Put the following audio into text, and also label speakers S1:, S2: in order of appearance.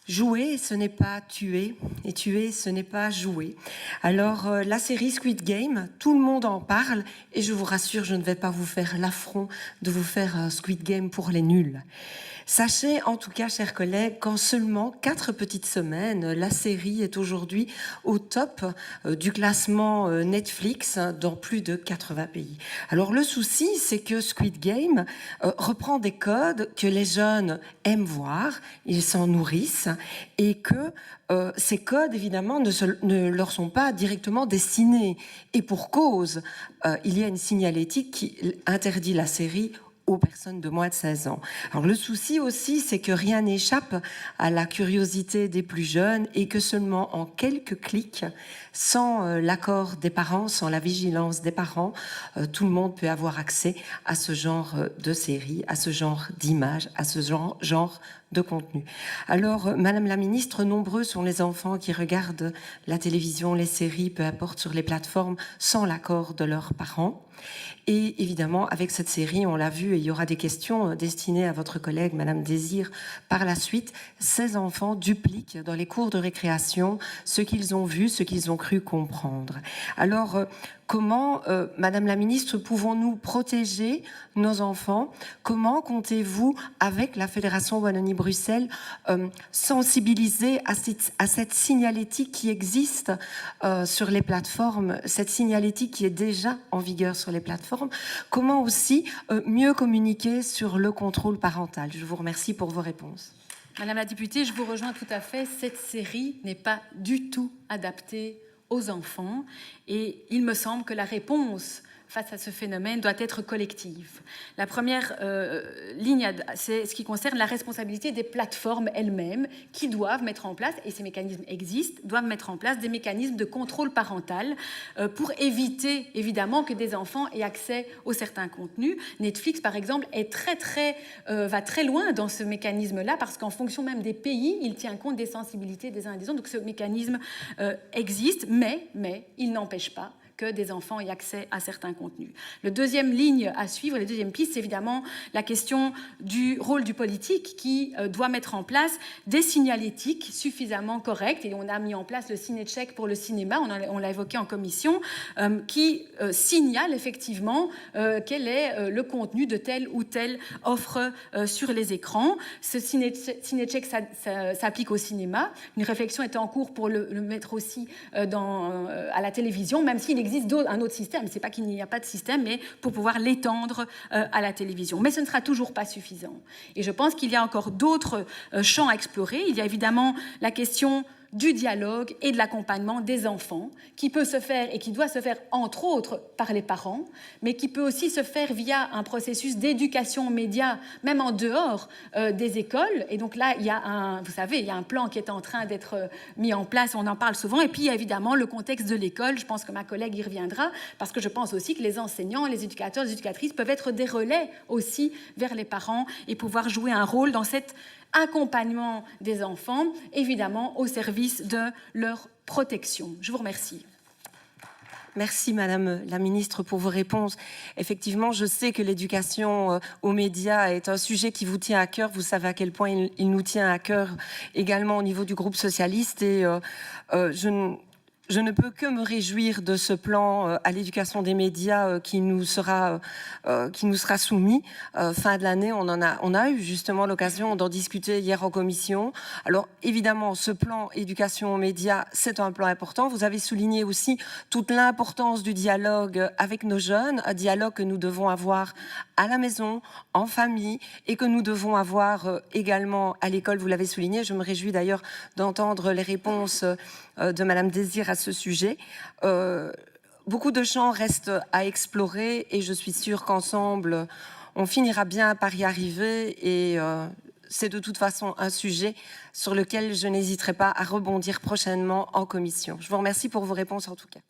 S1: Jouer, ce n'est pas tuer, et tuer, ce n'est pas jouer. Alors, la série Squid Game, tout le monde en parle, et je vous rassure, je ne vais pas vous faire l'affront de vous faire Squid Game pour les nuls. Sachez en tout cas, chers collègues, qu'en seulement 4 petites semaines, la série est aujourd'hui au top du classement Netflix dans plus de 80 pays. Alors le souci, c'est que Squid Game reprend des codes que les jeunes aiment voir, ils s'en nourrissent, et que ces codes, évidemment, ne leur sont pas directement destinés. Et pour cause, il y a une signalétique qui interdit la série aux personnes de moins de 16 ans. Alors le souci aussi, c'est que rien n'échappe à la curiosité des plus jeunes et que seulement en quelques clics, sans l'accord des parents, sans la vigilance des parents, tout le monde peut avoir accès à ce genre de série, à ce genre d'image, à ce genre de contenu. Alors, Madame la Ministre, nombreux sont les enfants qui regardent la télévision, les séries, peu importe, sur les plateformes, sans l'accord de leurs parents. Et évidemment, avec cette série, on l'a vu, et il y aura des questions destinées à votre collègue, Madame Désir, par la suite. Ces enfants dupliquent dans les cours de récréation ce qu'ils ont vu, ce qu'ils ont cru comprendre. Alors, comment, Madame la Ministre, pouvons-nous protéger nos enfants? Comment comptez-vous, avec la Fédération Wallonie-Bruxelles, sensibiliser à cette signalétique qui existe sur les plateformes, cette signalétique qui est déjà en vigueur sur les plateformes? Comment aussi mieux communiquer sur le contrôle parental? Je vous remercie pour vos réponses.
S2: Madame la députée, je vous rejoins tout à fait. Cette série n'est pas du tout adaptée aux enfants et il me semble que la réponse face à ce phénomène doit être collective. La première ligne, c'est ce qui concerne la responsabilité des plateformes elles-mêmes qui doivent mettre en place, et ces mécanismes existent, doivent mettre en place des mécanismes de contrôle parental pour éviter évidemment que des enfants aient accès à certains contenus. Netflix, par exemple, va très loin dans ce mécanisme-là parce qu'en fonction même des pays, il tient compte des sensibilités des uns et des autres. Donc ce mécanisme existe, mais il n'empêche pas que des enfants aient accès à certains contenus. La deuxième ligne à suivre, la deuxième piste, c'est évidemment la question du rôle du politique qui doit mettre en place des signalétiques suffisamment correctes. Et on a mis en place le ciné-check pour le cinéma, on l'a évoqué en commission, qui signale effectivement quel est le contenu de telle ou telle offre sur les écrans. Ce ciné-check s'applique au cinéma. Une réflexion est en cours pour le mettre aussi à la télévision, même s'il existe un autre système. Ce n'est pas qu'il n'y a pas de système, mais pour pouvoir l'étendre à la télévision. Mais ce ne sera toujours pas suffisant. Et je pense qu'il y a encore d'autres champs à explorer. Il y a évidemment la question du dialogue et de l'accompagnement des enfants, qui peut se faire et qui doit se faire entre autres par les parents, mais qui peut aussi se faire via un processus d'éducation aux médias, même en dehors des écoles. Et donc là, il y a un plan qui est en train d'être mis en place, on en parle souvent. Et puis il y a évidemment le contexte de l'école, je pense que ma collègue y reviendra, parce que je pense aussi que les enseignants, les éducateurs, les éducatrices peuvent être des relais aussi vers les parents et pouvoir jouer un rôle dans cet accompagnement des enfants, évidemment au service de leur protection. Je vous remercie.
S1: Merci Madame la Ministre pour vos réponses. Effectivement, je sais que l'éducation aux médias est un sujet qui vous tient à cœur. Vous savez à quel point il nous tient à cœur également au niveau du groupe socialiste. Et je ne peux que me réjouir de ce plan à l'éducation des médias qui nous sera soumis. Fin de l'année, on a eu justement l'occasion d'en discuter hier en commission. Alors évidemment, ce plan éducation aux médias, c'est un plan important. Vous avez souligné aussi toute l'importance du dialogue avec nos jeunes, un dialogue que nous devons avoir à la maison, en famille, et que nous devons avoir également à l'école. Vous l'avez souligné. Je me réjouis d'ailleurs d'entendre les réponses de Madame Désir à ce sujet. Beaucoup de champs restent à explorer et je suis sûre qu'ensemble, on finira bien par y arriver et c'est de toute façon un sujet sur lequel je n'hésiterai pas à rebondir prochainement en commission. Je vous remercie pour vos réponses en tout cas.